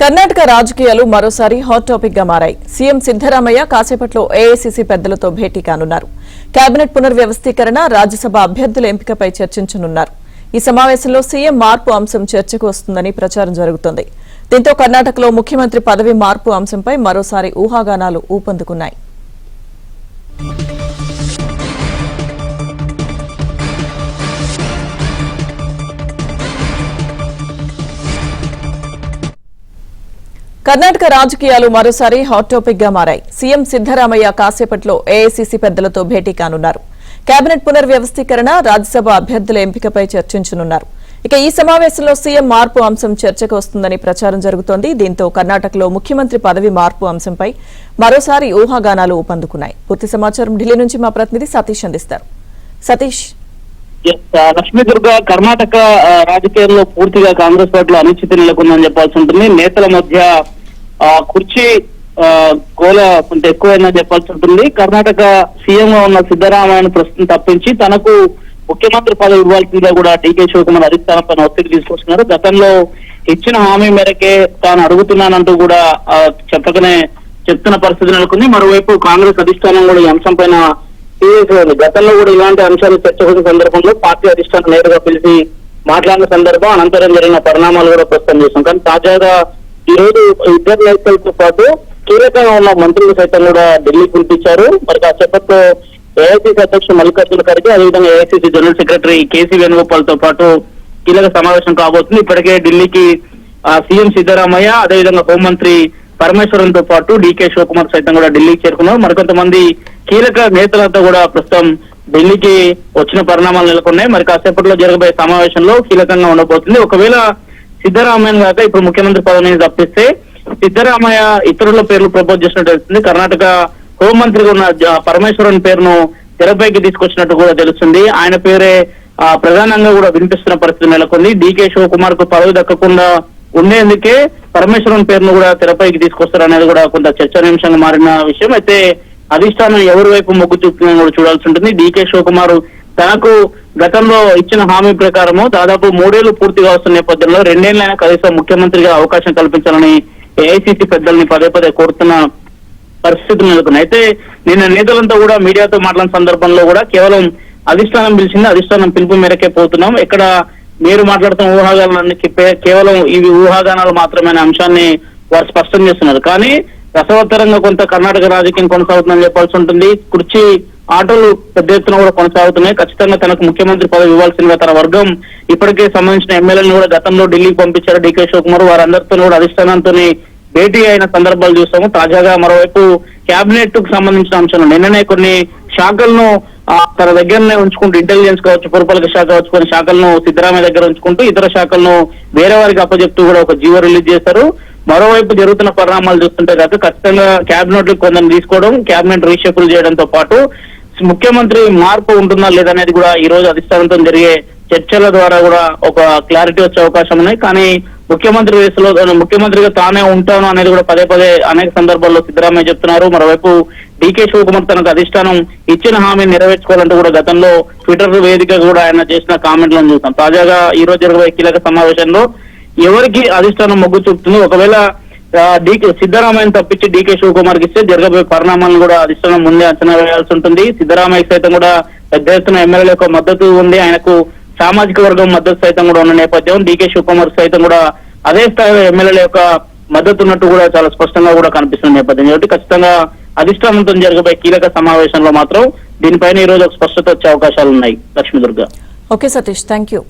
కర్ణాటక రాజకీయాలు మరోసారి hot topic గా మారాయి. సీఎం సిద్దరామయ్య కాసేపట్లో ఏఐసీసీ పెద్దలతో భేటీ కానున్నారు. కేబినెట్ పునర్వ్యవస్థీకరణ, రాజ్యసభ అభ్యర్థుల ఎంపికపై చర్చించనున్నారు. ఈ సమావేశంలో సీఎం మార్పు అంశం చర్చకు వస్తుందని ప్రచారం జరుగుతోంది. దీంతో కర్ణాటకలో ముఖ్యమంత్రి పదవి మార్పు అంశంపై మరోసారి ఊహాగానాలు ఊపందుకున్నాయి. కర్ణాటక రాజకీయాలు మరోసారి హాట్ టాపిక్ గా మారాయి. సీఎం సిద్దరామయ్య కాసేపట్లో ఏఐసీసీ పెద్దలతో భేటీ కానున్నారు. కేబినెట్ పునర్వ్యవస్థీకరణ, రాజ్యసభ అభ్యర్థుల ఎంపికపై చర్చించనున్నారు. ఇక ఈ సమావేశంలో సీఎం మార్పు అంశం చర్చకు వస్తుందని ప్రచారం జరుగుతోంది. దీంతో కర్ణాటకలో ముఖ్యమంత్రి పదవి మార్పు అంశంపై మరోసారి ఊహాగానాలు ఊపందుకున్నాయి. పూర్తి సమాచారం ఢిల్లీ నుంచి మా ప్రతినిధి సతీష్ అందిస్తారు. సతీష్, లక్ష్మీ దుర్గ, కర్ణాటక రాజకీయాల్లో పూర్తిగా కాంగ్రెస్ పార్టీలో అనిశ్చితి నెలకొందని చెప్పాల్సి ఉంటుంది. నేతల మధ్య కుర్చీ గోల కొంత ఎక్కువైందని చెప్పాల్సి ఉంటుంది. కర్ణాటక సీఎం గా ఉన్న సిద్దరామయ్యను ప్రస్తుతం తప్పించి తనకు ముఖ్యమంత్రి పదవి ఇవ్వాల్సిందిగా కూడా డీకే శివకుమార్ అధిష్టానం పైన ఒత్తిడి తీసుకొస్తున్నారు. గతంలో ఇచ్చిన హామీ మేరకే తాను అడుగుతున్నానంటూ కూడా చెప్పకనే చెప్తున్న పరిస్థితి నెలకొంది. మరోవైపు కాంగ్రెస్ అధిష్టానం కూడా ఈ అంశం పైన సీరియస్ గా ఉంది. గతంలో కూడా ఇలాంటి అంశాలు చర్చ సందర్భంలో పార్టీ అధిష్టానం నేరుగా పిలిచి మాట్లాడిన సందర్భం, అనంతరం జరిగిన పరిణామాలు కూడా ప్రస్తుతం చేశాం. కానీ తాజాగా ఈ రోజు ఇద్దరు నేతలతో పాటు కీలకంగా ఉన్న మంత్రులు సైతం కూడా ఢిల్లీ పిలిపించారు. మరి కాసేపట్లో ఏఐసీసీ అధ్యక్షుడు మల్లికార్జున ఖర్గే, అదేవిధంగా AICC general secretary KC Venugopal తో పాటు కీలక సమావేశం కాబోతుంది. ఇప్పటికే ఢిల్లీకి సీఎం సిద్దరామయ్య, అదేవిధంగా హోంమంత్రి పరమేశ్వరన్ తో పాటు డీకే శివకుమార్ సైతం కూడా ఢిల్లీకి చేరుకున్నారు. మరికొంతమంది కీలక నేతలతో కూడా ప్రస్తుతం ఢిల్లీకి వచ్చిన పరిణామాలు నెలకొన్నాయి. మరి కాసేపట్లో జరగబోయే సమావేశంలో కీలకంగా ఉండబోతుంది. ఒకవేళ సిద్దరామయ్య గాక ఇప్పుడు ముఖ్యమంత్రి పదవిని తప్పిస్తే సిద్దరామయ్య ఇతరుల పేర్లు ప్రపోజ్ చేసినట్టు తెలుస్తుంది. కర్ణాటక హోంమంత్రిగా ఉన్న పరమేశ్వరన్ పేరును తెరపైకి తీసుకొచ్చినట్టు కూడా తెలుస్తుంది. ఆయన పేరే ప్రధానంగా కూడా వినిపిస్తున్న పరిస్థితి నెలకొంది. డీకే శివకుమార్ కు పదవి దక్కకుండా ఉండేందుకే పరమేశ్వరన్ పేరును కూడా తెరపైకి తీసుకొస్తారనేది కూడా కొంత చర్చనీయాంశంగా మారిన విషయం. అయితే అధిష్టానం ఎవరి వైపు మొగ్గు చూపుతుందని కూడా చూడాల్సి ఉంటుంది. డీకే శివకుమార్ తనకు గతంలో ఇచ్చిన హామీ ప్రకారము దాదాపు 3 ఏళ్లు పూర్తిగా వస్తున్న నేపథ్యంలో 2 ఏళ్లైనా కనీసం ముఖ్యమంత్రిగా అవకాశం కల్పించాలని ఏఐసీసీ పెద్దల్ని పదే పదే కోరుతున్న పరిస్థితులు నెలకొన్నాయి. అయితే నిన్న నేతలంతా కూడా మీడియాతో మాట్లాడిన సందర్భంలో కూడా కేవలం అధిష్టానం పిలిచింది, అధిష్టానం పిలుపు మేరకే పోతున్నాం, ఎక్కడ మీరు మాట్లాడుతున్న ఊహాగానాలన్నీ కేవలం ఇవి ఊహాగానాలు మాత్రమే అనే అంశాన్ని వారు స్పష్టం చేస్తున్నారు. కానీ రసవత్తరంగా కొంత కర్ణాటక రాజకీయం కొనసాగుతుందని చెప్పాల్సి ఉంటుంది. కుర్చీ ఆటోలు పెద్ద ఎత్తున కూడా కొనసాగుతున్నాయి. ఖచ్చితంగా తనకు ముఖ్యమంత్రి పదవి ఇవ్వాల్సిందిగా తన వర్గం ఇప్పటికే సంబంధించిన ఎమ్మెల్యేలను కూడా గతంలో ఢిల్లీకి పంపించారు డీకే శివకుమార్. వారందరితో కూడా అధిష్టానంతో భేటీ అయిన సందర్భాలు చూస్తాము. తాజాగా మరోవైపు కేబినెట్ కు సంబంధించిన అంశాలు నిన్ననే కొన్ని శాఖలను తన దగ్గరనే ఉంచుకుంటూ, ఇంటెలిజెన్స్ కావచ్చు, పురపాలక శాఖ కావచ్చు, కొన్ని శాఖలను సిద్దరామయ్య దగ్గర ఉంచుకుంటూ ఇతర శాఖలను వేరే వారికి అప్పచెప్తూ కూడా ఒక జీవో రిలీజ్ చేశారు. మరోవైపు జరుగుతున్న పరిణామాలు చూస్తుంటే కాక ఖచ్చితంగా కేబినెట్ కొందరు తీసుకోవడం, కేబినెట్ రీషఫుల్ చేయడంతో పాటు ముఖ్యమంత్రి మార్పు ఉంటుందా లేదనేది కూడా ఈ రోజు అధిష్టానంతో జరిగే చర్చల ద్వారా కూడా ఒక క్లారిటీ వచ్చే అవకాశం ఉన్నాయి. కానీ ముఖ్యమంత్రి రేసులో ముఖ్యమంత్రిగా తానే ఉంటాను అనేది కూడా పదే పదే అనేక సందర్భాల్లో సిద్దరామయ్య చెప్తున్నారు. మరోవైపు డీకే శివకుమార్ తనకు అధిష్టానం ఇచ్చిన హామీని నెరవేర్చుకోవాలంటూ కూడా గతంలో ట్విట్టర్ వేదిక కూడా ఆయన చేసిన కామెంట్లను చూస్తాం. తాజాగా ఈ రోజు జరగబోయే కీలక సమావేశంలో ఎవరికి అధిష్టానం మొగ్గు చూపుతుంది, ఒకవేళ సిద్దరామయ్యను తప్పించి డీకే శివకుమార్కి ఇస్తే జరగబోయే పరిణామాలను కూడా అధిష్టానం ముందే అంచనా వేయాల్సి ఉంటుంది. సిద్దరామయ్య సైతం కూడా పెద్ద ఎత్తున ఎమ్మెల్యేల యొక్క మద్దతు ఉంది, ఆయనకు సామాజిక వర్గం మద్దతు సైతం కూడా ఉన్న నేపథ్యం. డీకే శివకుమార్ సైతం కూడా అదే స్థాయిలో ఎమ్మెల్యేల యొక్క మద్దతు ఉన్నట్టు కూడా చాలా స్పష్టంగా కూడా కనిపిస్తున్న నేపథ్యం. కాబట్టి ఖచ్చితంగా అధిష్టానంతో జరగబోయే కీలక సమావేశంలో మాత్రం దీనిపైన ఈ రోజు ఒక స్పష్టత వచ్చే అవకాశాలు ఉన్నాయి. Lakshmi Durga. Okay Satish, thank you.